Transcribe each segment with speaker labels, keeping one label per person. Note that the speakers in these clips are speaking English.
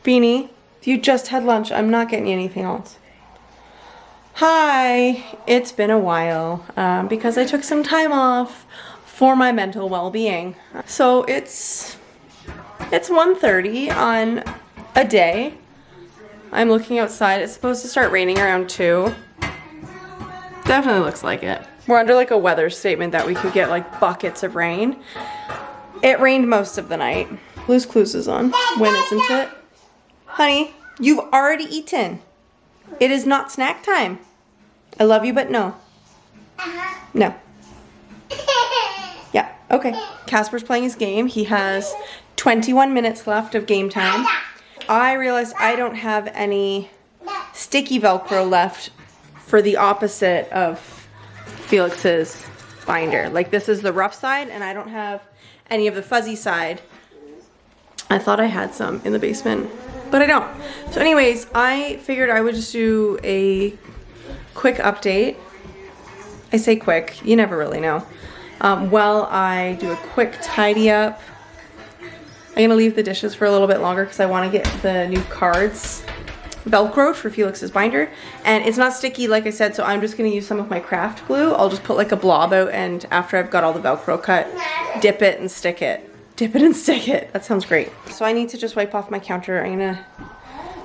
Speaker 1: Beanie, you just had lunch. I'm not getting you anything else. Hi, it's been a while because I took some time off for my mental well-being. So it's 1:30 on a day. I'm looking outside. It's supposed to start raining around 2. Definitely looks like it. We're under like a weather statement that we could get like buckets of rain. It rained most of the night. Blue's Clues is on. When isn't it? Honey, you've already eaten. It is not snack time. I love you, but no. No. Yeah, okay. Casper's playing his game. He has 21 minutes left of game time. I realized I don't have any sticky Velcro left for the opposite of Feliks's binder. Like this is the rough side and I don't have any of the fuzzy side. I thought I had some in the basement, but I don't. So anyways, I figured I would just do a quick update. I say quick, you never really know. While I do a quick tidy up. I'm gonna leave the dishes for a little bit longer because I want to get the new cards Velcroed for Feliks's binder. And it's not sticky like I said, so I'm just gonna use some of my craft glue. I'll just put like a blob out and after I've got all the Velcro cut, dip it and stick it. Dip it and stick it. That sounds great. So I need to just wipe off my counter. I'm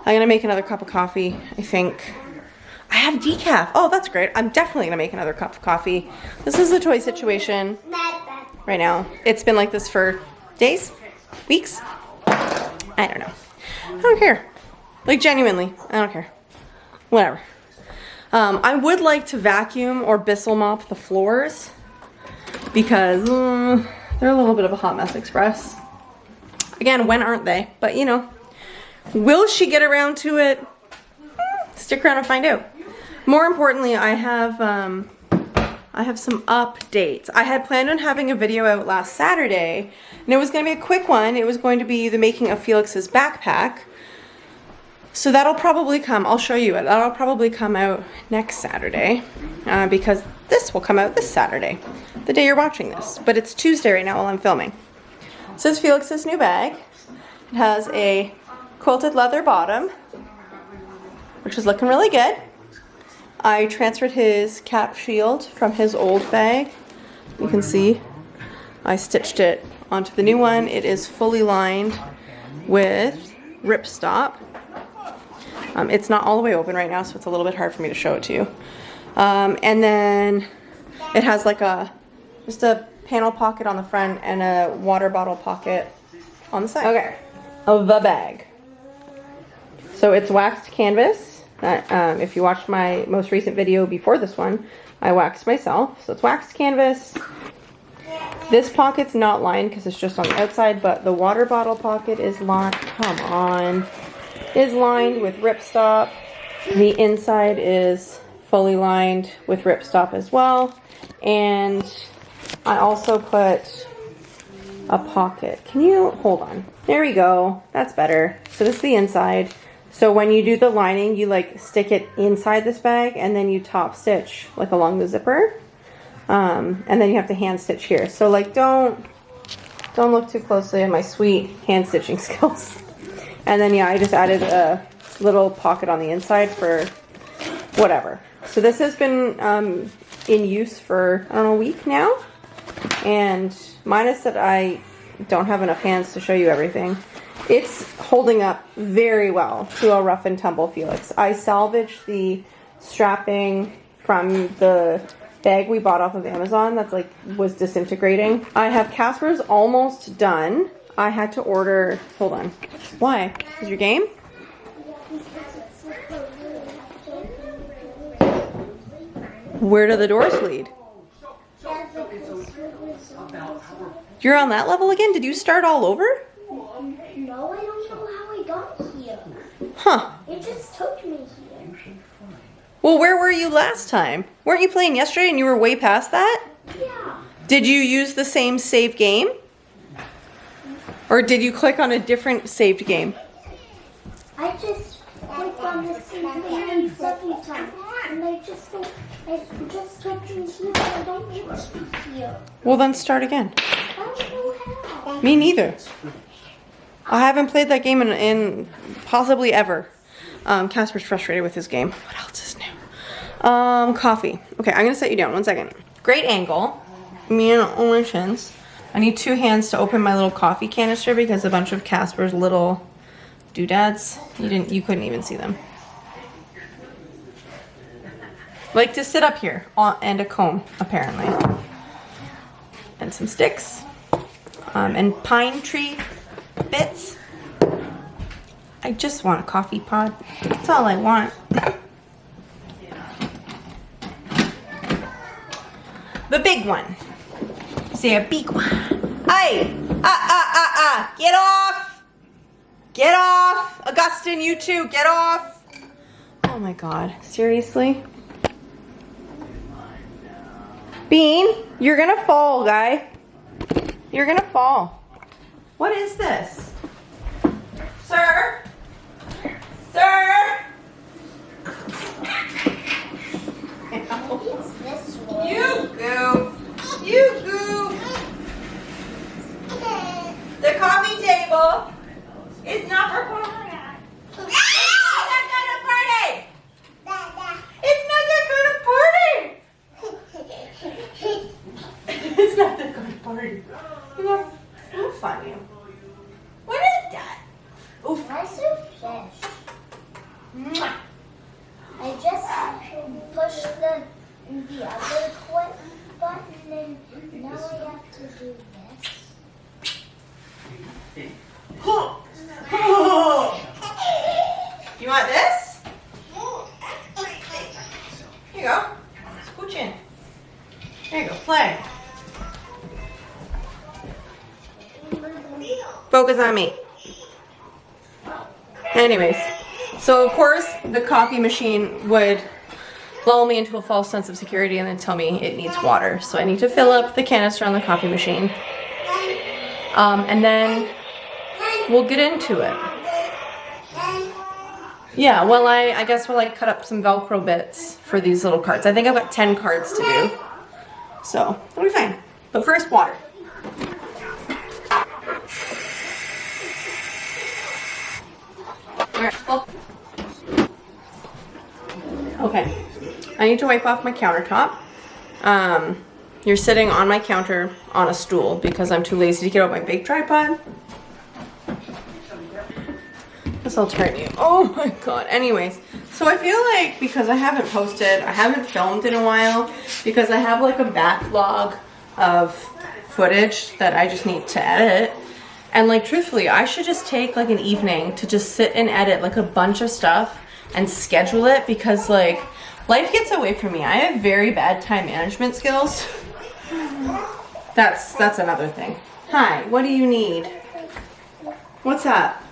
Speaker 1: gonna make another cup of coffee, I think. I have decaf. Oh, that's great. I'm definitely gonna make another cup of coffee. This is a toy situation right now. It's been like this for days, weeks. I don't know. I don't care. Like genuinely, I don't care. Whatever. I would like to vacuum or Bissell mop the floors because they're a little bit of a hot mess express. Again, when aren't they? But you know, will she get around to it? Stick around and find out. More importantly, I have some updates. I had planned on having a video out last Saturday, and it was going to be a quick one. It was going to be the making of Feliks's backpack. So that'll probably come. I'll show you it. That'll probably come out next Saturday because this will come out this Saturday, the day you're watching this. But it's Tuesday right now while I'm filming. So it's Feliks's new bag. It has a quilted leather bottom, which is looking really good. I transferred his cap shield from his old bag. You can see I stitched it onto the new one. It is fully lined with ripstop. It's not all the way open right now, so it's a little bit hard for me to show it to you. And then it has like just a panel pocket on the front and a water bottle pocket on the side. Okay, of the bag. So it's waxed canvas. If you watched my most recent video before this one, I waxed myself. So it's waxed canvas. This pocket's not lined because it's just on the outside, but the water bottle pocket is lined. Come on. Is lined with ripstop. The inside is fully lined with ripstop as well. And I also put a pocket. Can you hold on? There we go. That's better. So this is the inside. So when you do the lining, you like stick it inside this bag and then you top stitch like along the zipper. And then you have to hand stitch here. So like don't look too closely at my sweet hand stitching skills. And then yeah, I just added a little pocket on the inside for whatever. So this has been in use for, I don't know, a week now. And minus that I don't have enough hands to show you everything. It's holding up very well to a rough and tumble Feliks. I salvaged the strapping from the bag we bought off of Amazon that's like was disintegrating. I have Casper's almost done. I had to order, hold on. Why? Is your game? Where do the doors lead? You're on that level again? Did you start all over?
Speaker 2: No, I don't know how I got here.
Speaker 1: Huh.
Speaker 2: It just took me here.
Speaker 1: Well, where were you last time? Weren't you playing yesterday and you were way past that?
Speaker 2: Yeah.
Speaker 1: Did you use the same save game? Or did you click on a different saved game?
Speaker 2: I just clicked on the same game several times. And I just took me here. I don't need to be here.
Speaker 1: Well, then start again.
Speaker 2: I don't know how.
Speaker 1: Me neither. I haven't played that game in possibly ever. Casper's frustrated with his game. What else is new? Coffee. Okay, I'm gonna set you down, 1 second. Great angle. Me and only chins. I need 2 hands to open my little coffee canister because a bunch of Casper's little doodads, you couldn't even see them. Like to sit up here, and a comb, apparently. And some sticks. And pine tree bits. I just want a coffee pod. That's all I want. The big one. Say a big one. Hey! Get off! Get off! Augustine, you too, get off! Oh my god, seriously? Bean, you're gonna fall, guy. You're gonna fall. What is this? Sir? Sir?
Speaker 2: It's this one.
Speaker 1: You goof. You goof. The coffee table is not for party. It's not that kind of party. It's not that kind of party. It's not that kind of party. You have oof on you. What is that? Oof.
Speaker 2: Nice and fish.
Speaker 1: Mwah.
Speaker 2: I just pushed the other quit button and now I have to do this.
Speaker 1: You want this? Here you go. Scooch in. There you go. Play. Focus on me. Anyways, so of course the coffee machine would lull me into a false sense of security and then tell me it needs water. So I need to fill up the canister on the coffee machine. And then we'll get into it. Yeah, well I guess we'll like cut up some Velcro bits for these little cards. I think I've got 10 cards to do. So it'll be fine. But first, water. Alright, well. Okay. I need to wipe off my countertop. You're sitting on my counter on a stool because I'm too lazy to get out my big tripod. Guess I'll turn you. Oh my god. Anyways, so I feel like because I haven't posted, I haven't filmed in a while, because I have like a backlog of footage that I just need to edit. And like truthfully, I should just take like an evening to just sit and edit like a bunch of stuff and schedule it, because like life gets away from me. I have very bad time management skills. That's another thing. Hi, what do you need? What's up?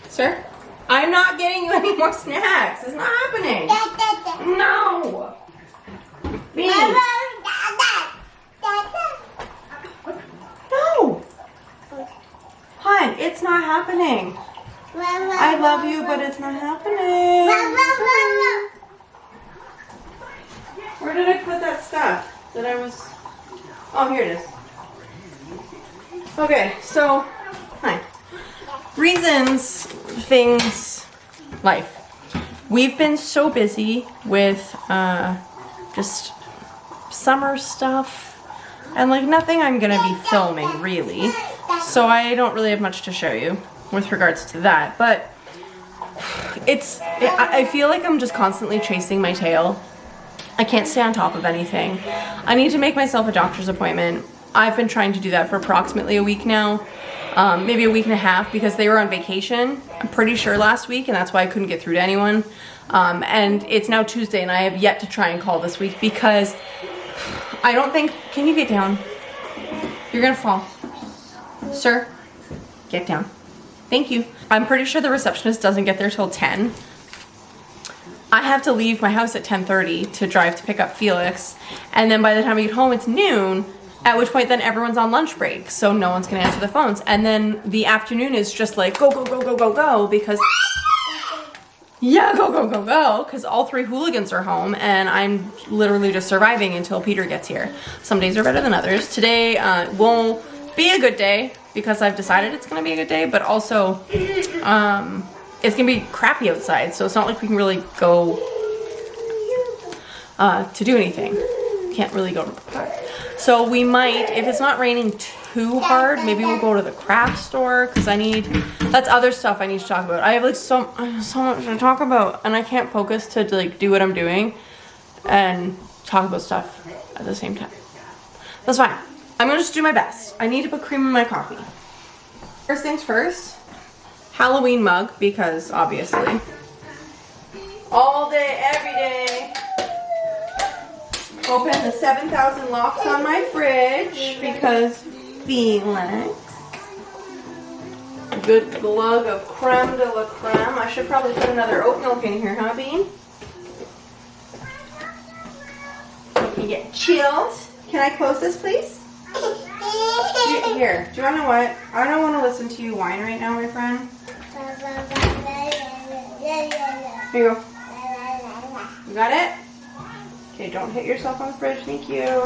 Speaker 1: Sir? I'm not getting you any more snacks. It's not happening. No. Bean. No. Hun, it's not happening. I love you, but it's not happening. Where did I put that stuff that I was... Oh, here it is. Okay, so, hi. Reasons, things, life. We've been so busy with just summer stuff and like nothing I'm gonna be filming really. So I don't really have much to show you with regards to that, but I feel like I'm just constantly chasing my tail. I can't stay on top of anything. I need to make myself a doctor's appointment. I've been trying to do that for approximately a week now, maybe a week and a half, because they were on vacation, I'm pretty sure last week, and that's why I couldn't get through to anyone. And it's now Tuesday and I have yet to try and call this week because I don't think, can you get down? You're gonna fall. Sir, get down. Thank you. I'm pretty sure the receptionist doesn't get there till 10. I have to leave my house at 10:30 to drive to pick up Feliks, and then by the time I get home it's noon, at which point then everyone's on lunch break, so no one's gonna answer the phones. And then the afternoon is just like go, go, go, go, go, go, because yeah, go, go, go, go, because all 3 hooligans are home and I'm literally just surviving until Peter gets here. Some days are better than others. Today will be a good day. because I've decided it's gonna be a good day, but also it's gonna be crappy outside, so it's not like we can really go to do anything. Can't really go to the park. So we might, if it's not raining too hard, maybe we'll go to the craft store, because that's other stuff I need to talk about. I have like so much to talk about, and I can't focus to like do what I'm doing and talk about stuff at the same time. That's fine. I'm gonna just do my best. I need to put cream in my coffee. First things first, Halloween mug, because obviously. All day, every day. Open the 7,000 locks on my fridge, because Feliks. A good glug of creme de la creme. I should probably put another oat milk in here, huh, Bean? So it can get chilled. Can I close this, please? Here, do you want to know what? I don't want to listen to you whine right now, my friend. Here you go. You got it? Okay, don't hit yourself on the fridge. Thank you.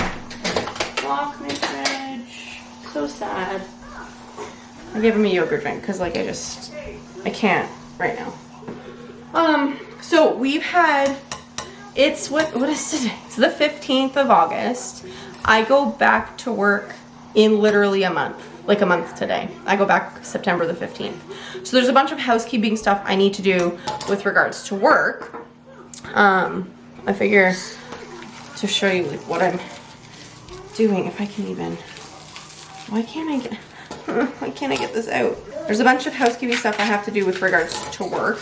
Speaker 1: Lock my fridge. So sad. I gave him a yogurt drink because, like, I can't right now. So we've had, it's, what is today? It's the 15th of August. I go back to work in literally a month, like a month today. I go back September the 15th. So there's a bunch of housekeeping stuff I need to do with regards to work. I figure to show you like what I'm doing, if I can even, why can't I get this out? There's a bunch of housekeeping stuff I have to do with regards to work,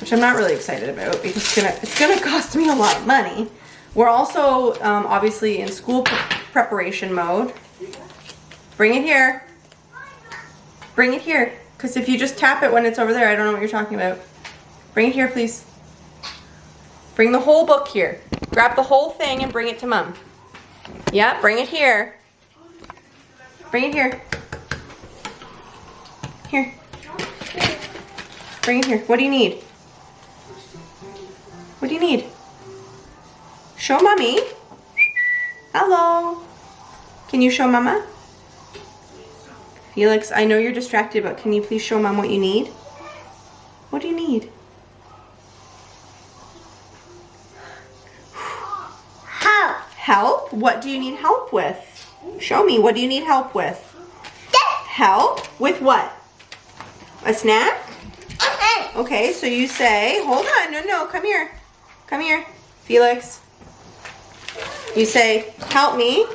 Speaker 1: which I'm not really excited about because it's gonna cost me a lot of money. We're also obviously in school preparation mode. Bring it here. Bring it here. Because if you just tap it when it's over there, I don't know what you're talking about. Bring it here, please. Bring the whole book here. Grab the whole thing and bring it to Mom. Yeah, bring it here. Bring it here. Here. Bring it here. What do you need? What do you need? Show Mommy. Hello. Can you show Mama? Feliks, I know you're distracted, but can you please show Mom what you need? What do you need?
Speaker 2: Help.
Speaker 1: Help? What do you need help with? Show me. What do you need help with? Help? With what? A snack? Okay, so you say, hold on, no, come here. Come here, Feliks. You say, help me.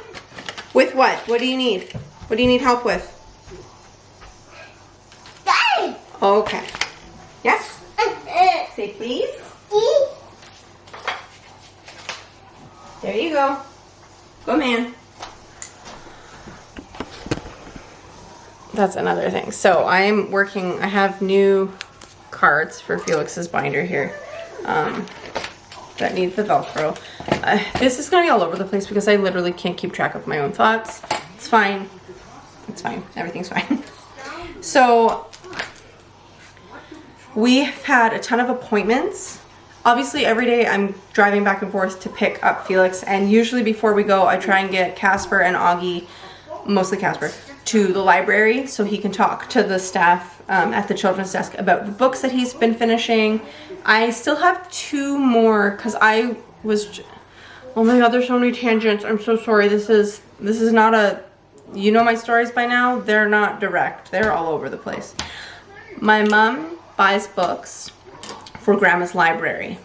Speaker 1: With what? What do you need? What do you need help with? Okay. Yes? Say please. There you go. Go, man. That's another thing. So I'm working, I have new cards for Feliks's binder here that need the Velcro. This is going to be all over the place because I literally can't keep track of my own thoughts. It's fine. It's fine. Everything's fine. So we've had a ton of appointments. Obviously every day I'm driving back and forth to pick up Feliks, and usually before we go I try and get Casper and Auggie, mostly Casper, to the library so he can talk to the staff at the children's desk about the books that he's been finishing. I still have 2 more because I was, oh my god, there's so many tangents. I'm so sorry. This is not a, you know my stories by now, they're not direct. They're all over the place. My mom buys books for Grandma's library.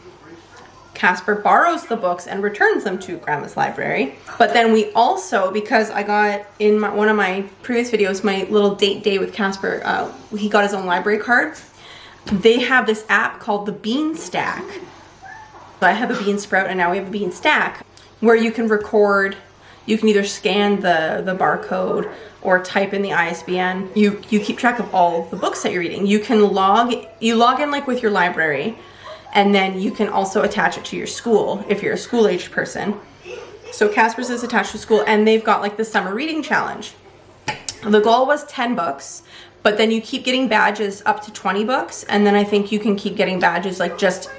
Speaker 1: Casper borrows the books and returns them to Grandma's library. But then we also, because I got in one of my previous videos, my little date day with Casper, he got his own library card. They have this app called the Bean Stack. So I have a bean sprout and now we have a bean stack where you can record, you can either scan the barcode or type in the ISBN. You keep track of all the books that you're reading. You can log in like with your library, and then you can also attach it to your school if you're a school-aged person. So Casper's is attached to school, and they've got like the summer reading challenge. The goal was 10 books, but then you keep getting badges up to 20 books, and then I think you can keep getting badges like just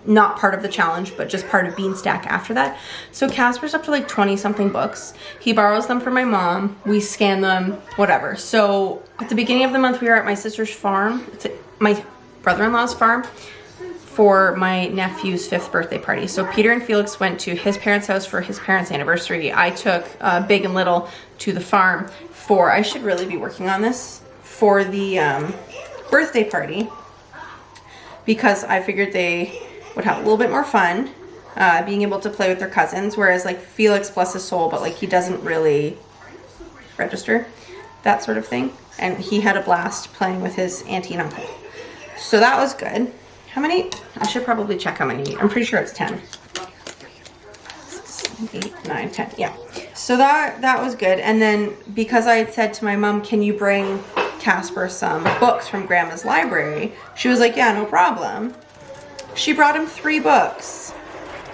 Speaker 1: not part of the challenge, but just part of Beanstack after that. So Casper's up to like 20 something books. He borrows them from my mom. We scan them, whatever. So at the beginning of the month, we were at my sister's farm. It's my brother-in-law's farm for my nephew's 5th birthday party. So Peter and Felix went to his parents' house for his parents' anniversary. I took Big and Little to the farm for, I should really be working on this, for the birthday party, because I figured they would have a little bit more fun being able to play with their cousins, whereas like Felix, bless his soul, but like he doesn't really register, that sort of thing. And he had a blast playing with his auntie and uncle. So that was good. How many? I should probably check how many. I'm pretty sure it's 10. 8, 9, 10. Yeah. So that was good. And then because I had said to my mom, can you bring Casper some books from Grandma's library? She was like, yeah, no problem. She brought him 3 books.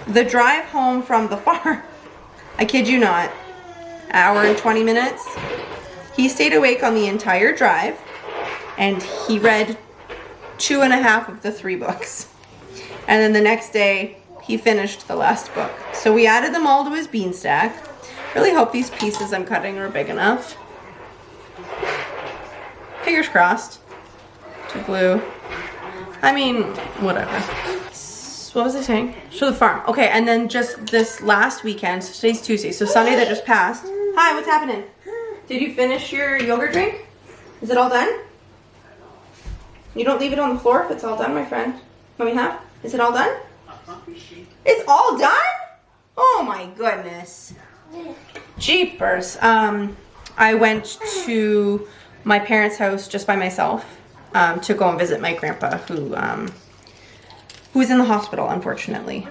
Speaker 1: The drive home from the farm, I kid you not, hour and 20 minutes. He stayed awake on the entire drive and he read 2.5 of the 3 books. And then the next day, he finished the last book. So we added them all to his Beanstack. Really hope these pieces I'm cutting are big enough. Fingers crossed. To glue. I mean, whatever. What was I saying? So the farm. Okay, and then just this last weekend, so today's Tuesday, so Sunday that just passed. Hi, what's happening? Did you finish your yogurt drink? Is it all done? You don't leave it on the floor if it's all done, my friend. Let me have. Is it all done? It's all done? Oh my goodness. Jeepers. I went to my parents' house just by myself to go and visit my grandpa who's in the hospital, unfortunately.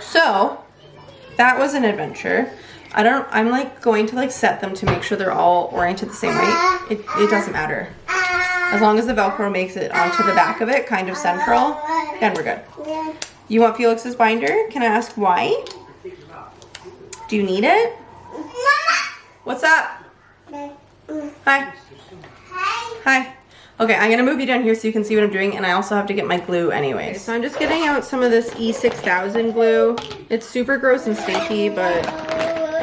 Speaker 1: So that was an adventure. I'm like going to like set them to make sure they're all oriented the same way. It doesn't matter. As long as the Velcro makes it onto the back of it, kind of central, then we're good. You want Felix's binder? Can I ask why? Do you need it? What's up? Hi. Hi. Okay, I'm gonna move you down here so you can see what I'm doing, and I also have to get my glue anyways. So I'm just getting out some of this E6000 glue. It's super gross and stinky, but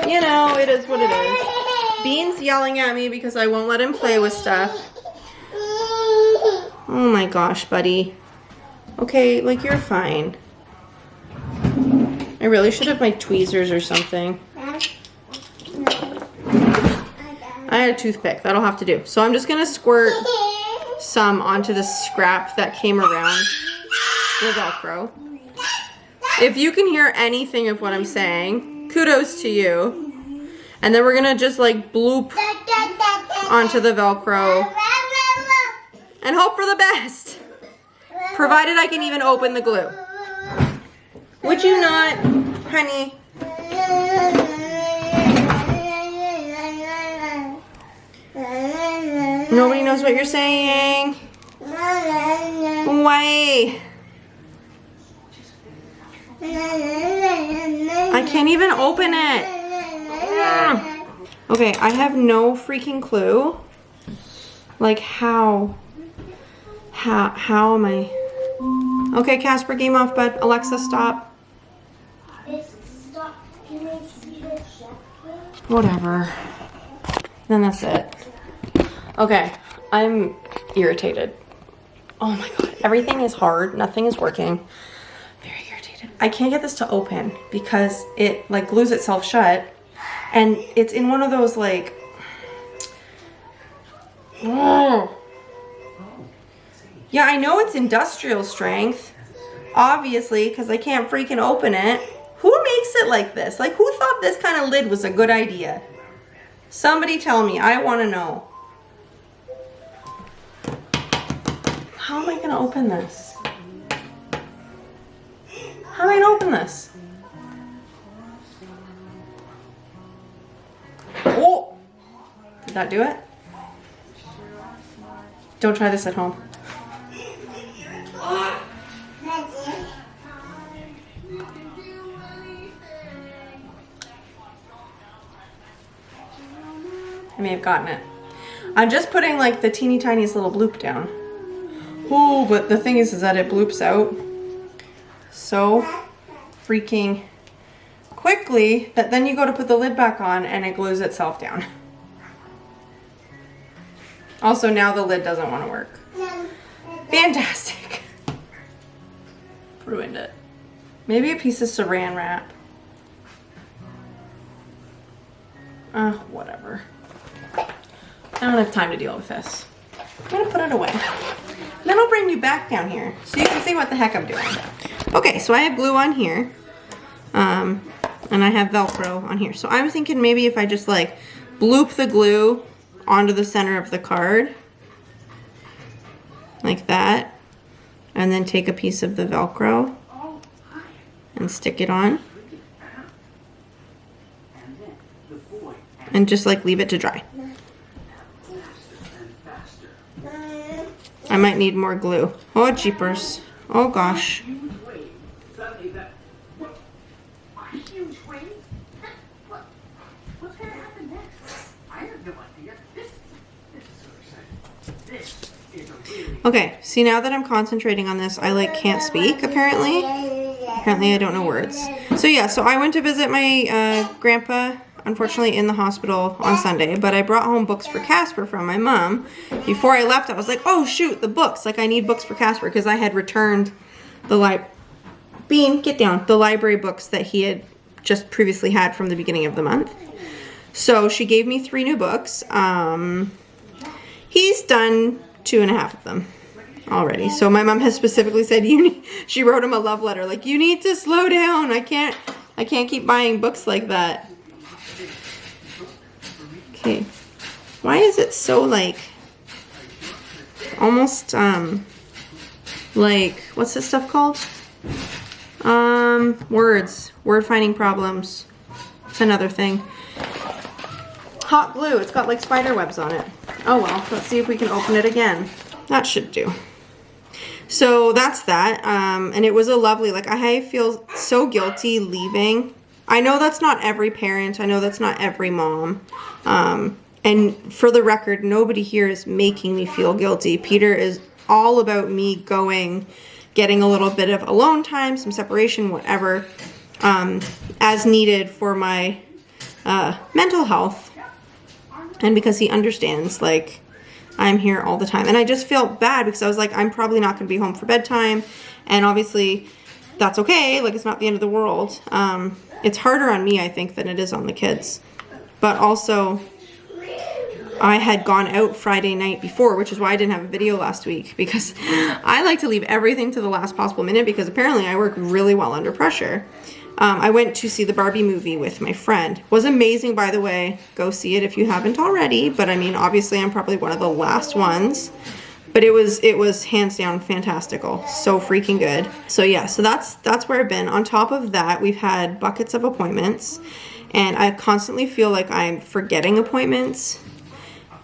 Speaker 1: you know, it is what it is. Bean's yelling at me because I won't let him play with stuff. Oh my gosh, buddy. Okay, like you're fine. I really should have my tweezers or something. I had a toothpick. That'll have to do. So I'm just going to squirt some onto the scrap that came around the Velcro. If you can hear anything of what I'm saying, kudos to you. And then we're going to just like bloop onto the Velcro and hope for the best. Provided I can even open the glue. Would you not, honey? Nobody knows what you're saying. Why? I can't even open it. Okay, I have no freaking clue. Like how am I? Okay, Casper, game off, bud. Alexa, stop. Whatever. Then that's it. Okay, I'm irritated. Oh my god, everything is hard. Nothing is working. Very irritated. I can't get this to open because it like glues itself shut, and it's in one of those like. Oh. Yeah, I know it's industrial strength, obviously, because I can't freaking open it. Who makes it like this? Like, who thought this kind of lid was a good idea? Somebody tell me. I want to know. How am I going to open this? How am I going to open this? Oh! Did that do it? Don't try this at home. I may have gotten it. I'm just putting like the teeny tiniest little bloop down. Oh, but the thing is that it bloops out. so freaking quickly that then you go to put the lid back on and it glues itself down. Also, now the lid doesn't want to work. Fantastic. Ruined it. Maybe a piece of saran wrap. Whatever. I don't have time to deal with this. I'm gonna put it away. Then I'll bring you back down here so you can see what the heck I'm doing. Okay, so I have glue on here. And I have Velcro on here. So I'm thinking maybe if I just like bloop the glue onto the center of the card. Like that. And then take a piece of the Velcro and stick it on. And just like leave it to dry. I might need more glue. Oh, jeepers. Oh, gosh. Okay, see, now that I'm concentrating on this, I like can't speak, apparently. Apparently I don't know words. So yeah, so I went to visit my grandpa, unfortunately in the hospital on Sunday, but I brought home books for Casper from my mom. Before I left, I was like, oh shoot, the books. Like I need books for Casper because I had returned the Bean, get down. The library books that he had just previously had from the beginning of the month. So she gave me 3 new books. He's done 2.5 of them already. So my mom has specifically said she wrote him a love letter like, you need to slow down. I can't keep buying books like that. Okay. Why is it so like almost like what's this stuff called? Word finding problems. It's another thing. Hot glue. It's got like spider webs on it. Oh well, let's see if we can open it again. That should do. So that's that. And it was a lovely, like I feel so guilty leaving. I know that's not every parent. I know that's not every mom. And for the record, nobody here is making me feel guilty. Peter is all about me going, getting a little bit of alone time, some separation, whatever, as needed for my mental health. And because he understands, like, I'm here all the time. And I just feel bad because I was like, I'm probably not going to be home for bedtime. And obviously, that's okay. Like, it's not the end of the world. It's harder on me, I think, than it is on the kids. But also, I had gone out Friday night before, which is why I didn't have a video last week. Because I like to leave everything to the last possible minute because apparently I work really well under pressure. I went to see the Barbie movie with my friend. Was amazing, by the way. Go see it if you haven't already. But I mean, obviously, I'm probably one of the last ones. But it was hands down fantastical. So freaking good. So yeah, so that's where I've been. On top of that, we've had buckets of appointments. And I constantly feel like I'm forgetting appointments.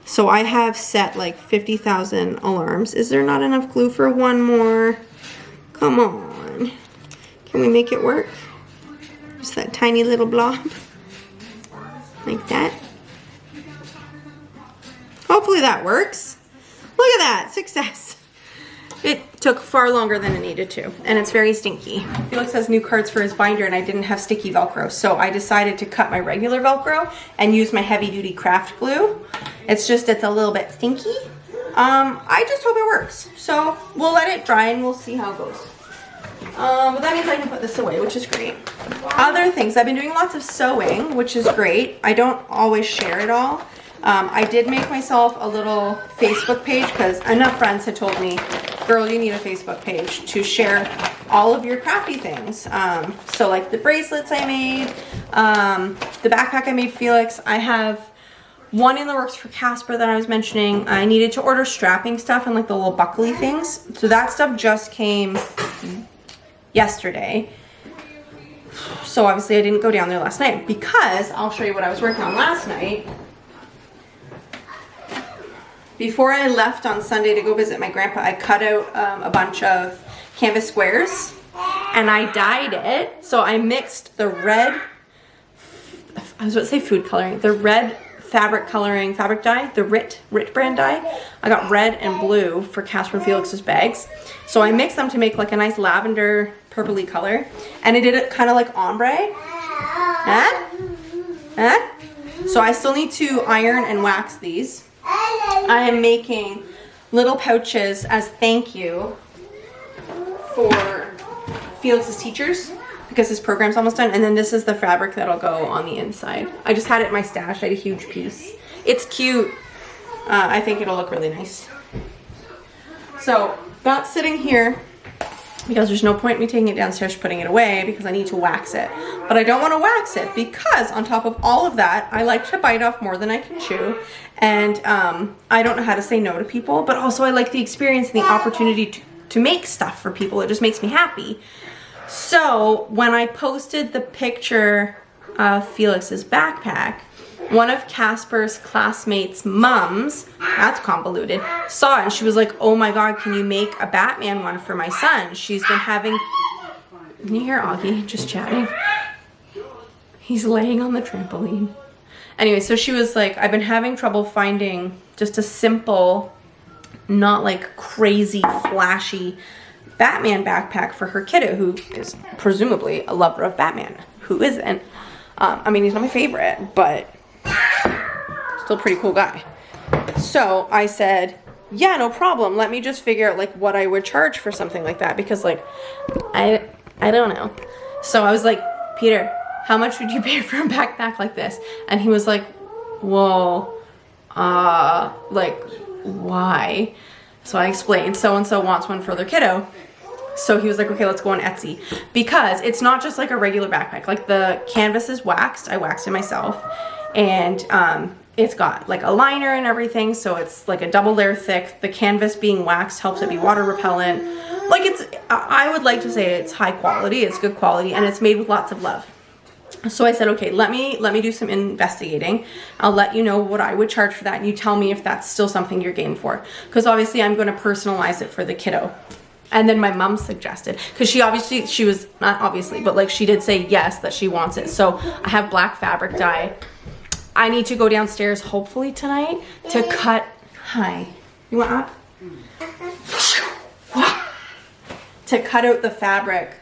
Speaker 1: So I have set like 50,000 alarms. Is there not enough glue for one more? Come on. Can we make it work? Just that tiny little blob. Like that. Hopefully that works. Look at that. Success. It took far longer than it needed to. And it's very stinky. Felix has new cards for his binder and I didn't have sticky Velcro. So I decided to cut my regular Velcro and use my heavy duty craft glue. It's a little bit stinky. I just hope it works. So we'll let it dry and we'll see how it goes. But that means I can put this away, which is great. Other things, I've been doing lots of sewing, which is great. I don't always share it all. I did make myself a little Facebook page because enough friends had told me, girl, you need a Facebook page to share all of your crafty things. So like the bracelets I made, the backpack I made Felix. I have one in the works for Casper that I was mentioning. I needed to order strapping stuff and like the little buckly things. So that stuff just came yesterday. So obviously I didn't go down there last night because I'll show you what I was working on last night. Before I left on Sunday to go visit my grandpa, I cut out a bunch of canvas squares and I dyed it. So I mixed the red, I was about to say food coloring, the red fabric coloring, fabric dye, the Rit brand dye. I got red and blue for Casper and Feliks's bags. So I mixed them to make like a nice lavender purpley color. And I did it kind of like ombre. Huh? Huh? So I still need to iron and wax these. I am making little pouches as thank you for Feliks's teachers because his program's almost done. And then this is the fabric that'll go on the inside. I just had it in my stash. I had a huge piece. It's cute. I think it'll look really nice. So that's sitting here because there's no point in me taking it downstairs putting it away because I need to wax it. But I don't want to wax it because on top of all of that, I like to bite off more than I can chew. And I don't know how to say no to people, but also I like the experience and the opportunity to make stuff for people. It just makes me happy. So when I posted the picture of Feliks's backpack, one of Casper's classmates' mums, that's convoluted, saw it and she was like, oh my God, can you make a Batman one for my son? She's been having, can you hear Auggie just chatting? He's laying on the trampoline. Anyway, so she was like, I've been having trouble finding just a simple, not like crazy, flashy Batman backpack for her kiddo who is presumably a lover of Batman. Who isn't? I mean, he's not my favorite, but still a pretty cool guy. So I said, yeah, no problem. Let me just figure out like what I would charge for something like that because like, I don't know. So I was like, Peter, how much would you pay for a backpack like this? And he was like, whoa, like why? So I explained, so-and-so wants one for their kiddo. So he was like, okay, let's go on Etsy. Because it's not just like a regular backpack. Like the canvas is waxed. I waxed it myself. And it's got like a liner and everything. So it's like a double layer thick. The canvas being waxed helps it be water repellent. Like I would like to say it's high quality. It's good quality. And it's made with lots of love. So I said, okay, let me do some investigating. I'll let you know what I would charge for that. And you tell me if that's still something you're game for. Because obviously I'm going to personalize it for the kiddo. And then my mom suggested, because she was not obviously, but like she did say yes, that she wants it. So I have black fabric dye. I need to go downstairs hopefully tonight to cut, hi, you want up? To cut out the fabric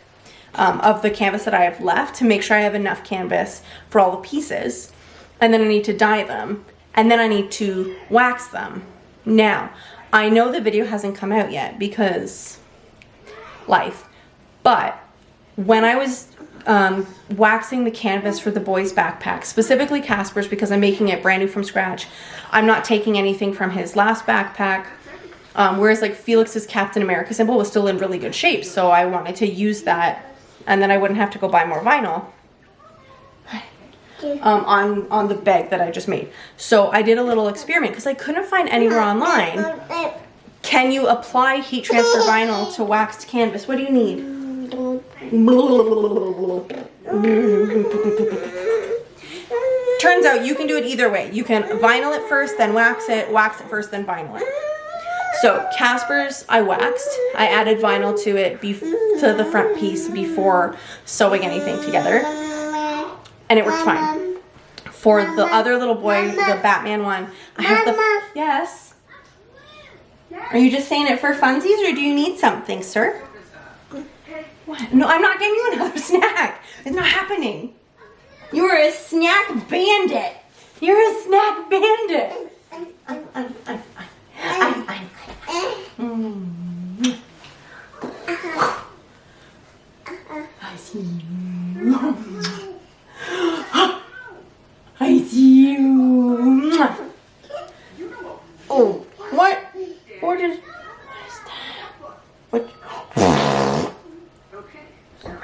Speaker 1: of the canvas that I have left to make sure I have enough canvas for all the pieces. And then I need to dye them. And then I need to wax them. Now, I know the video hasn't come out yet because life. But when I was waxing the canvas for the boys' backpack, specifically Casper's because I'm making it brand new from scratch, I'm not taking anything from his last backpack. Whereas like Feliks's Captain America symbol was still in really good shape. So I wanted to use that and then I wouldn't have to go buy more vinyl on the bag that I just made. So I did a little experiment because I couldn't find anywhere online. Can you apply heat transfer vinyl to waxed canvas? What do you need? Turns out you can do it either way. You can vinyl it first, then wax it first, then vinyl it. So Casper's I waxed. I added vinyl to it to the front piece before sewing anything together. And it worked fine. For the other little boy, the Batman one, I have the... Yes? Are you just saying it for funsies or do you need something, sir? What? No, I'm not getting you another snack. It's not happening. You are a snack bandit. You're a snack bandit. I see you. I see you. Oh, what? What is that? What?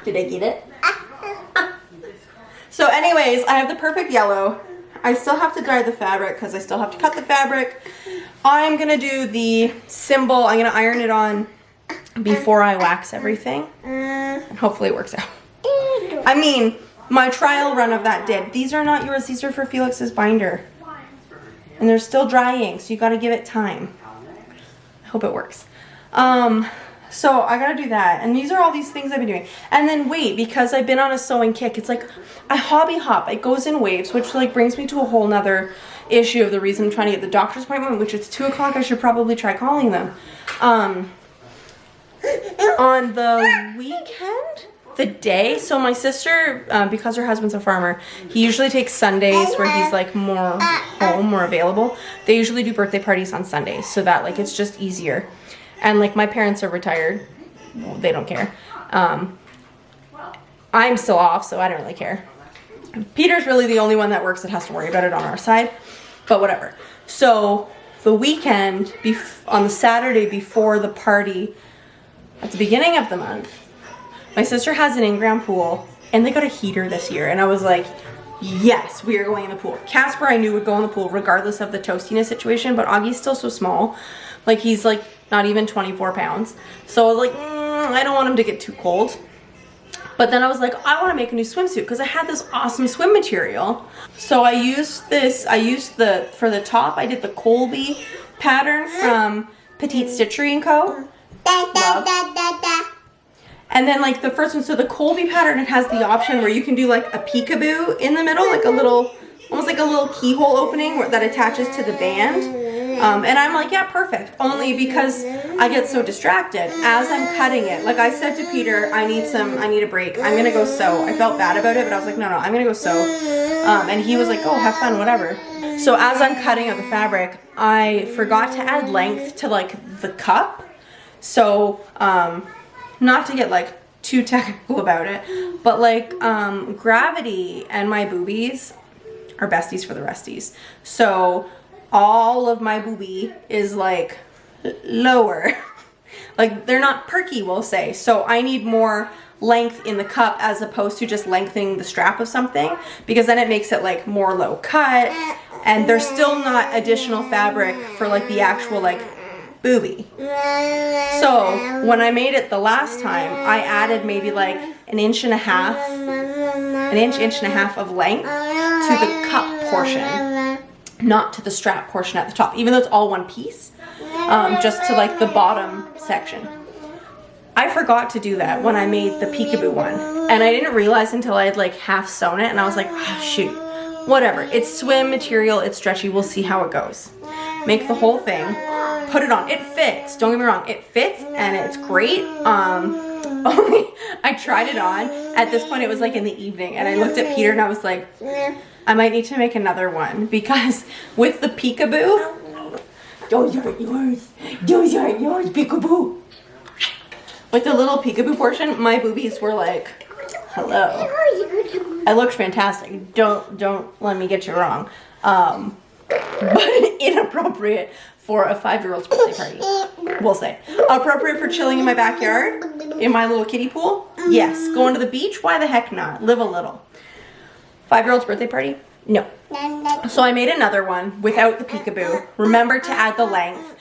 Speaker 1: Did I get it? So anyways, I have the perfect yellow. I still have to dye the fabric because I still have to cut the fabric. I'm going to do the symbol. I'm going to iron it on before I wax everything. And hopefully it works out. I mean, my trial run of that did. These are not yours. These are for Feliks's binder. And they're still drying, so you got to give it time. I hope it works. So I got to do that. And these are all these things I've been doing. And then wait, because I've been on a sewing kick, it's like I hobby hop. It goes in waves, which like brings me to a whole nother issue of the reason I'm trying to get the doctor's appointment, which it's 2 o'clock. I should probably try calling them. On the weekend, the day, so my sister, because her husband's a farmer, he usually takes Sundays where he's like more home, more available. They usually do birthday parties on Sundays so that like it's just easier. And like my parents are retired. Well, they don't care. I'm still off, so I don't really care. Peter's really the only one that works that has to worry about it on our side, but whatever. So the weekend, on the Saturday before the party, at the beginning of the month, my sister has an in-ground pool, and they got a heater this year, and I was like, yes, we are going in the pool. Casper I knew would go in the pool regardless of the toastiness situation, but Augie's still so small. Like, he's like not even 24 pounds. So I was like, I don't want him to get too cold. But then I was like, I want to make a new swimsuit because I had this awesome swim material. So I used for the top, I did the Colby pattern from Petite Stitchery & Co. Love. And then like the first one, so the Colby pattern, it has the option where you can do like a peekaboo in the middle, like a little, almost like a little keyhole opening that attaches to the band. And I'm like, yeah, perfect. Only because I get so distracted as I'm cutting it. Like I said to Peter, I need a break. I'm gonna go sew. I felt bad about it, but I was like, no, I'm gonna go sew. And he was like, oh, have fun, whatever. So as I'm cutting out the fabric, I forgot to add length to like the cup. So, not to get like too technical about it, but like gravity and my boobies are besties for the resties. So all of my boobie is like lower. Like they're not perky, we'll say. So I need more length in the cup as opposed to just lengthening the strap of something, because then it makes it like more low cut, and there's still not additional fabric for like the actual like boobie. So when I made it the last time, I added maybe like an inch and a half of length to the cup portion, not to the strap portion at the top, even though it's all one piece, just to like the bottom section. I forgot to do that when I made the peekaboo one, and I didn't realize until I had like half sewn it, and I was like, oh, shoot, whatever, it's swim material, it's stretchy, we'll see how it goes. Make the whole thing, put it on. It fits, don't get me wrong, it fits and it's great. Only I tried it on, at this point it was like in the evening, and I looked at Peter and I was like, I might need to make another one, because with the peekaboo, those aren't yours, peekaboo. With the little peekaboo portion, my boobies were like, hello. I looked fantastic, don't let me get you wrong. But inappropriate for a 5-year-old's birthday party, we'll say. Appropriate for chilling in my backyard, in my little kiddie pool, yes. Going to the beach, why the heck not? Live a little. 5-year-old's birthday party, no. So I made another one without the peekaboo. Remember to add the length.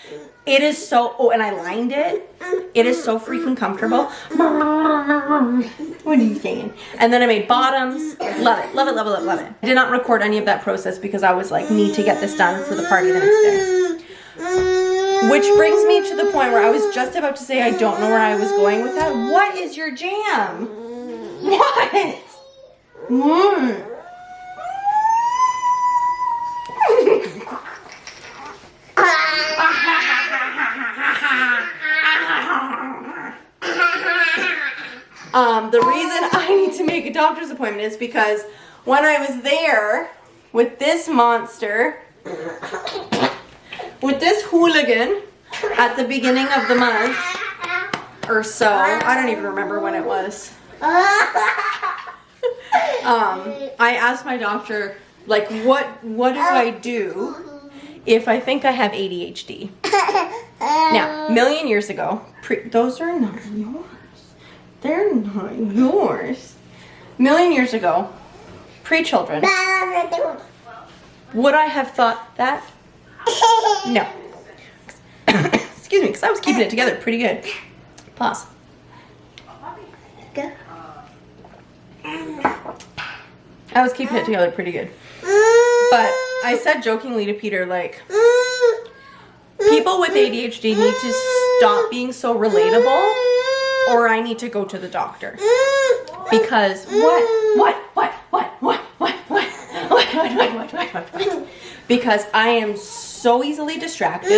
Speaker 1: It is so, oh, and I lined it. It is so freaking comfortable. What are you saying? And then I made bottoms. Love it, love it, love it, love it, love it. I did not record any of that process because I was like, need to get this done for the party the next day. Which brings me to the point where I was just about to say I don't know where I was going with that. What is your jam? What? The reason I need to make a doctor's appointment is because when I was there with this monster, with this hooligan at the beginning of the month or so, I don't even remember when it was. I asked my doctor, like, what do I do if I think I have ADHD? Now, a million years ago, those are not yours. They're not yours. A million years ago, pre-children, would I have thought that? No. Excuse me, because I was keeping it together pretty good. Pause. I was keeping it together pretty good. But I said jokingly to Peter, like, people with ADHD need to stop being so relatable, or I need to go to the doctor. Because what? Because I am so easily distracted.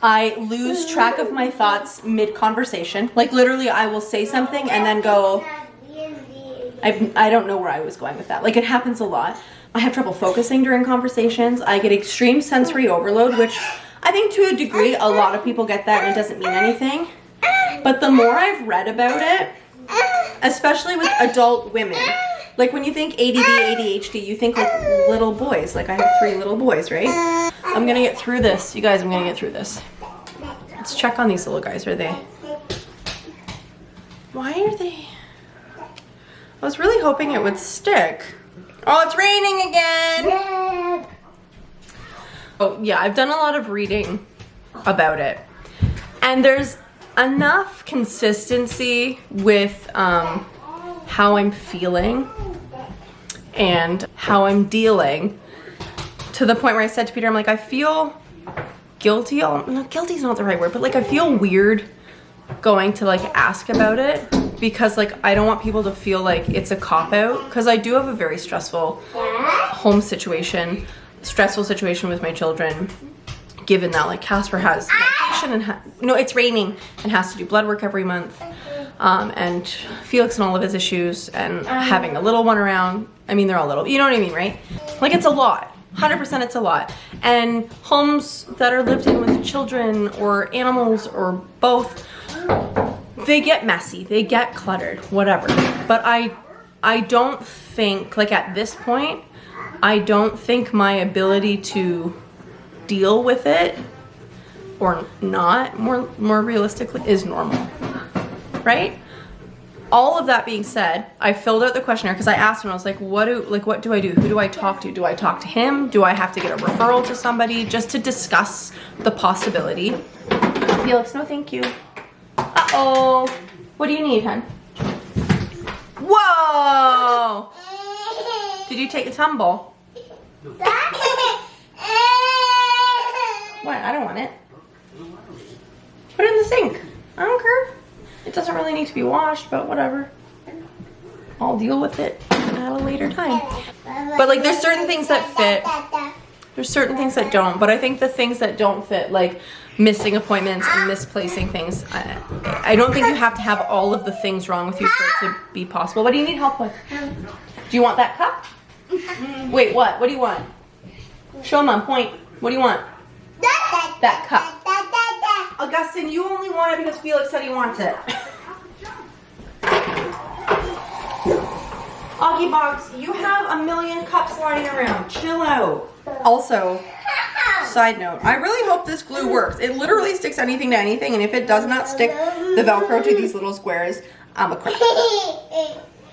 Speaker 1: I lose track of my thoughts mid-conversation. Like literally I will say something and then go, I don't know where I was going with that. Like it happens a lot. I have trouble focusing during conversations. I get extreme sensory overload, which I think to a degree a lot of people get that and it doesn't mean anything. But the more I've read about it, especially with adult women, like when you think ADD, ADHD, you think like little boys. Like I have 3 little boys, right? I'm gonna get through this. You guys, I'm gonna get through this. Let's check on these little guys. Are they? Why are they? I was really hoping it would stick. Oh, it's raining again. Oh yeah, I've done a lot of reading about it. And there's enough consistency with how I'm feeling and how I'm dealing to the point where I said to Peter, I'm like, I feel guilty. No, guilty is not the right word, but like I feel weird going to like ask about it because like I don't want people to feel like it's a cop-out because I do have a very stressful home situation, stressful situation with my children, given that like Casper has medication and no, it's raining and has to do blood work every month, and Felix and all of his issues and having a little one around. I mean, they're all little, you know what I mean, right? Like it's a lot. 100% it's a lot. And homes that are lived in with children or animals or both, they get messy, they get cluttered, whatever. But I don't think, like at this point, I don't think my ability to deal with it or not, more realistically, is normal, right? All of that being said, I filled out the questionnaire because I asked him, I was like, what do I do? Who do I talk to? Do I talk to him? Do I have to get a referral to somebody just to discuss the possibility? Felix, no thank you. Uh-oh. What do you need, hon? Whoa! Did you take a tumble? What? I don't want it. Put it in the sink. I don't care. It doesn't really need to be washed, but whatever. I'll deal with it at a later time. But like there's certain things that fit. There's certain things that don't. But I think the things that don't fit, like missing appointments and misplacing things, I don't think you have to have all of the things wrong with you for it to be possible. What do you need help with? Do you want that cup? Wait, what? What do you want? Show Mom, point. What do you want? That cup. Augustine, you only want it because Felix said he wants it. Auggie Box, you have a million cups lying around. Chill out. Also, side note, I really hope this glue works. It literally sticks anything to anything, and if it does not stick the Velcro to these little squares, I'm a crap.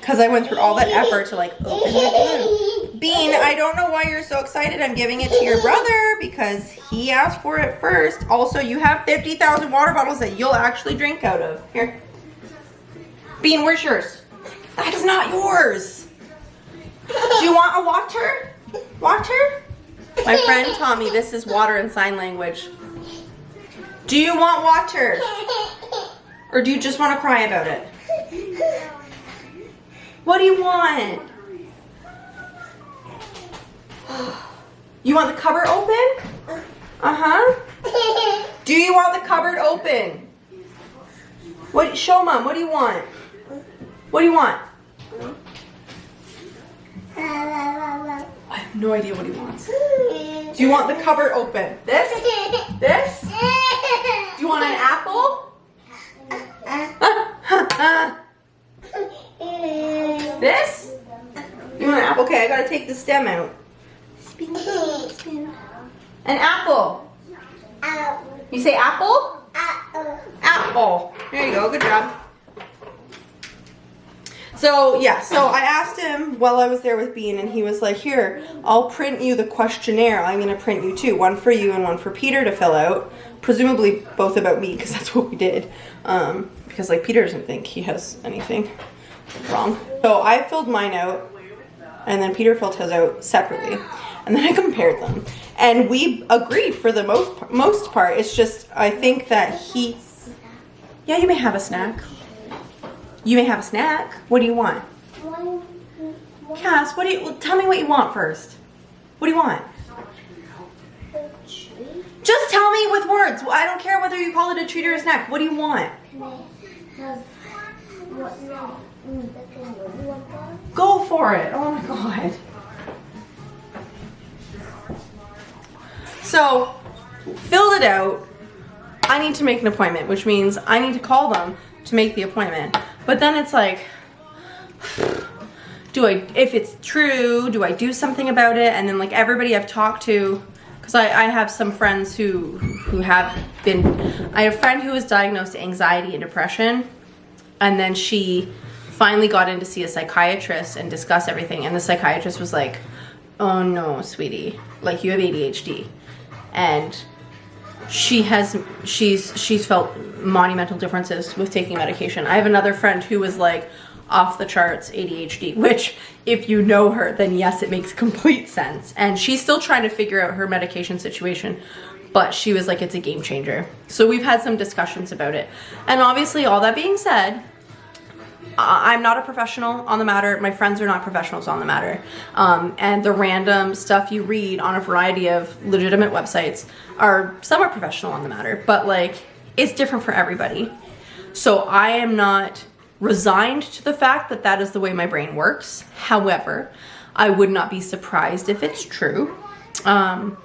Speaker 1: Because I went through all that effort to like open the glue. Bean, I don't know why you're so excited. I'm giving it to your brother because he asked for it first. Also, you have 50,000 water bottles that you'll actually drink out of. Here. Bean, where's yours? That is not yours. Do you want a water? Water? My friend taught me this is water in sign language. Do you want water? Or do you just want to cry about it? What do you want? You want the cupboard open? Uh-huh. Do you want the cupboard open? What? Show Mom, what do you want? What do you want? I have no idea what he wants. Do you want the cupboard open? This? This? Do you want an apple? This? You want an apple? Okay, I gotta take the stem out. An apple. You say apple? Apple. There you go, good job. So yeah, so I asked him while I was there with Bean, and he was like, here, I'll print you the questionnaire. I'm gonna print you two, one for you and one for Peter to fill out. Presumably both about me, because that's what we did. Because like Peter doesn't think he has anything wrong. So I filled mine out, and then Peter filled his out separately. And then I compared them. And we agreed for the most part. It's just, I think that he... Yeah, you may have a snack. You may have a snack. What do you want? Cass, tell me what you want first. What do you want?
Speaker 2: A treat.
Speaker 1: Just tell me with words. I don't care whether you call it a treat or a snack. What do you want?
Speaker 2: Can I have what now?
Speaker 1: Go for it. Oh my god. So, filled it out. I need to make an appointment, which means I need to call them to make the appointment. But then it's like, if it's true, do I do something about it? And then like everybody I've talked to, because I have some friends who have been, I have a friend who was diagnosed with anxiety and depression, and then she finally got in to see a psychiatrist and discuss everything, and the psychiatrist was like, oh no, sweetie, like you have ADHD. And she's felt monumental differences with taking medication. I have another friend who was like off the charts ADHD, which if you know her, then yes, it makes complete sense. And she's still trying to figure out her medication situation, but she was like, it's a game changer. So we've had some discussions about it. And obviously, all that being said, I'm not a professional on the matter. My friends are not professionals on the matter. And the random stuff you read on a variety of legitimate websites are somewhat professional on the matter, but like, it's different for everybody. So I am not resigned to the fact that that is the way my brain works. However, I would not be surprised if it's true. And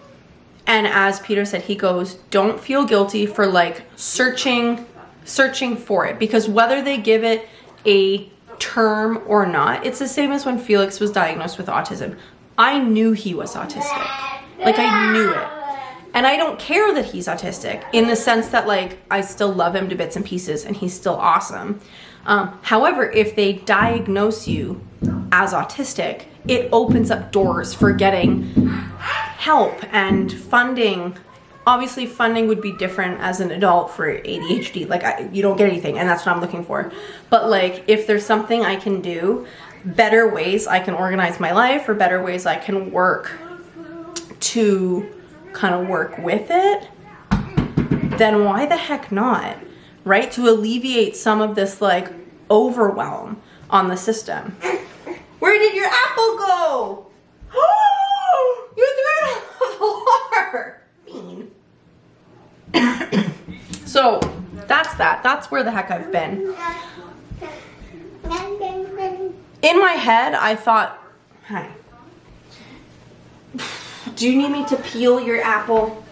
Speaker 1: as Peter said, he goes, don't feel guilty for like searching for it, because whether they give it a term or not, it's the same as when Feliks was diagnosed with autism. I knew he was autistic. Like, I knew it. And I don't care that he's autistic, in the sense that like I still love him to bits and pieces and he's still awesome. However, if they diagnose you as autistic, it opens up doors for getting help and funding. Obviously, funding would be different as an adult for ADHD. Like, you don't get anything, and that's what I'm looking for. But like, if there's something I can do, better ways I can organize my life, or better ways I can work to kind of work with it, then why the heck not, right? To alleviate some of this like overwhelm on the system. Where did your apple go? Oh, you threw it on the floor. Bean. So that's that. That's where the heck I've been. In my head, I thought, hi. Do you need me to peel your apple?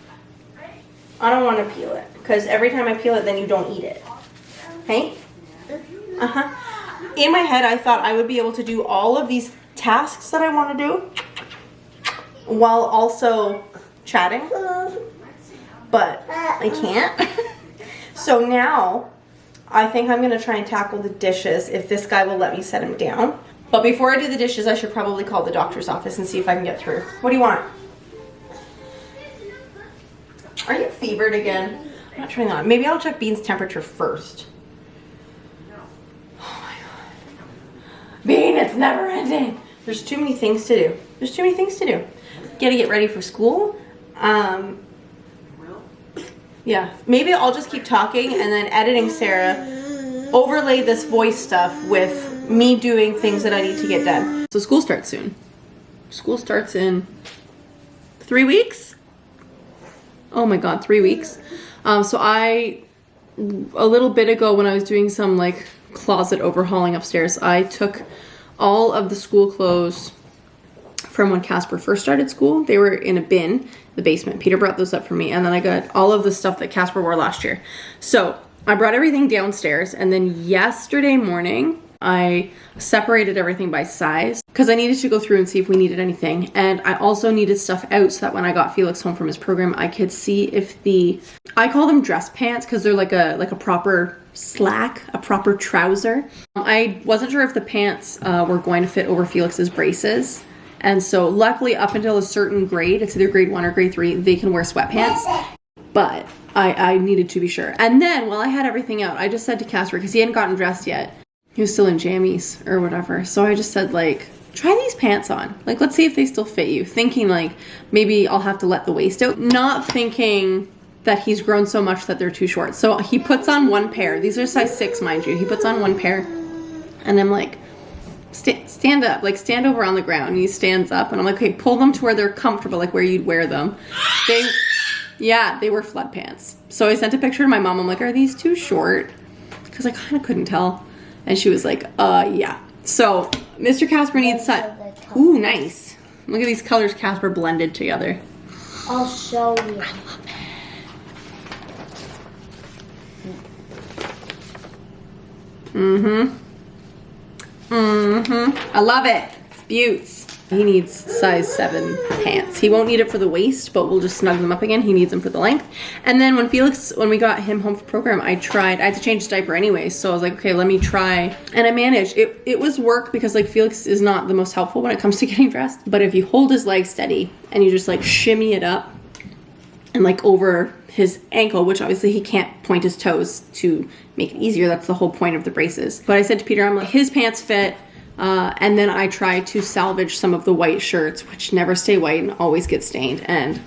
Speaker 1: I don't want to peel it, because every time I peel it, then you don't eat it. Hey? In my head, I thought I would be able to do all of these tasks that I want to do while also chatting, but I can't. So now I think I'm going to try and tackle the dishes if this guy will let me set him down. But before I do the dishes, I should probably call the doctor's office and see if I can get through. What do you want? Are you fevered again? I'm not trying on. Maybe I'll check Bean's temperature first. Oh my god. Bean, it's never ending. There's too many things to do. There's too many things to do. Gotta get ready for school. Yeah, maybe I'll just keep talking and then editing Sarah, overlay this voice stuff with me doing things that I need to get done. So school starts soon. School starts in 3 weeks? Oh my god, 3 weeks. So a little bit ago when I was doing some like closet overhauling upstairs, I took all of the school clothes from when Casper first started school. They were in a bin in the basement. Peter brought those up for me, and then I got all of the stuff that Casper wore last year. So I brought everything downstairs, and then yesterday morning I separated everything by size because I needed to go through and see if we needed anything. And I also needed stuff out so that when I got Feliks home from his program, I could see if I call them dress pants because they're like a proper slack, a proper trouser. I wasn't sure if the pants were going to fit over Feliks's braces. And so luckily up until a certain grade, it's either grade 1 or grade 3, they can wear sweatpants. But I needed to be sure. And then while I had everything out, I just said to Casper, because he hadn't gotten dressed yet, he was still in jammies or whatever. So I just said, like, try these pants on. Like, let's see if they still fit you. Thinking, like, maybe I'll have to let the waist out. Not thinking that he's grown so much that they're too short. So he puts on one pair. These are size 6, mind you. He puts on one pair. And I'm like, stand up, like stand over on the ground. And he stands up and I'm like, okay, pull them to where they're comfortable, like where you'd wear them. They were flood pants. So I sent a picture to my mom. I'm like, are these too short? Because I kind of couldn't tell. And she was like, yeah. So Mr. Casper needs ooh, nice. Look at these colors Casper blended together.
Speaker 2: I'll show you.
Speaker 1: I love it. I love it. It's beauts. He needs size 7 pants. He won't need it for the waist, but we'll just snug them up again. He needs them for the length. And then when we got him home from program, I had to change his diaper anyway. So I was like, okay, let me try. And I managed. It was work because like Feliks is not the most helpful when it comes to getting dressed. But if you hold his leg steady and you just like shimmy it up and like over his ankle, which obviously he can't point his toes to make it easier. That's the whole point of the braces. But I said to Peter, I'm like, his pants fit. And then I try to salvage some of the white shirts, which never stay white and always get stained. And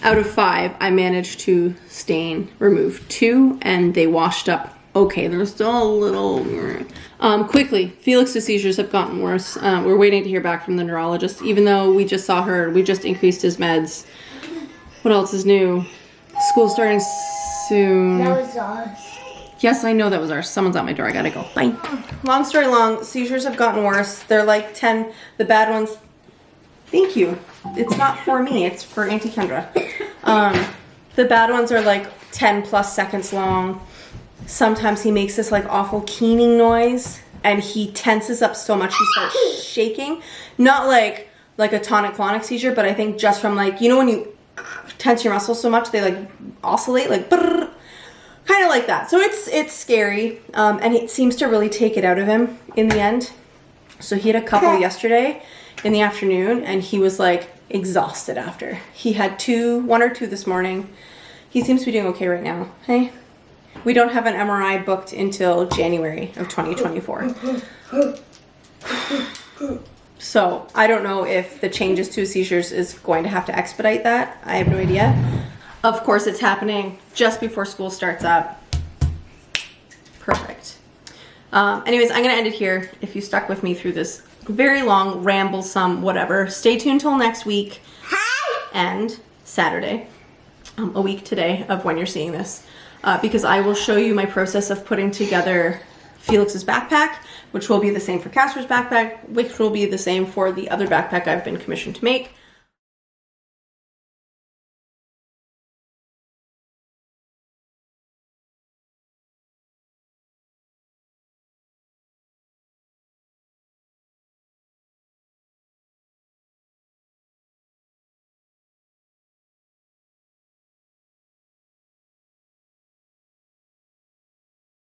Speaker 1: out of 5, I managed to remove 2, and they washed up okay. There's still a little... quickly, Feliks' seizures have gotten worse. We're waiting to hear back from the neurologist, even though we just saw her. We just increased his meds. What else is new? School's starting soon.
Speaker 2: That was ours.
Speaker 1: Yes, I know that was ours. Someone's at my door. I gotta go. Bye. Long story long, seizures have gotten worse. They're like 10. The bad ones... Thank you. It's not for me. It's for Auntie Kendra. The bad ones are like 10 plus seconds long. Sometimes he makes this like awful keening noise. And he tenses up so much he starts shaking. Not like a tonic-clonic seizure, but I think just from like... You know when you tense your muscles so much, they like oscillate like... Brrr. Kind of like that. So it's scary, and it seems to really take it out of him in the end. So he had a couple yesterday in the afternoon, and he was like exhausted after. He had 1 or 2 this morning. He seems to be doing okay right now. Hey, we don't have an MRI booked until January of 2024. So I don't know if the changes to seizures is going to have to expedite that. I have no idea. Of course, it's happening just before school starts up. Perfect. Anyways, I'm going to end it here. If you stuck with me through this very long, ramblesome, whatever, stay tuned till next week and Saturday, a week today of when you're seeing this, because I will show you my process of putting together Feliks' backpack, which will be the same for Casper's backpack, which will be the same for the other backpack I've been commissioned to make.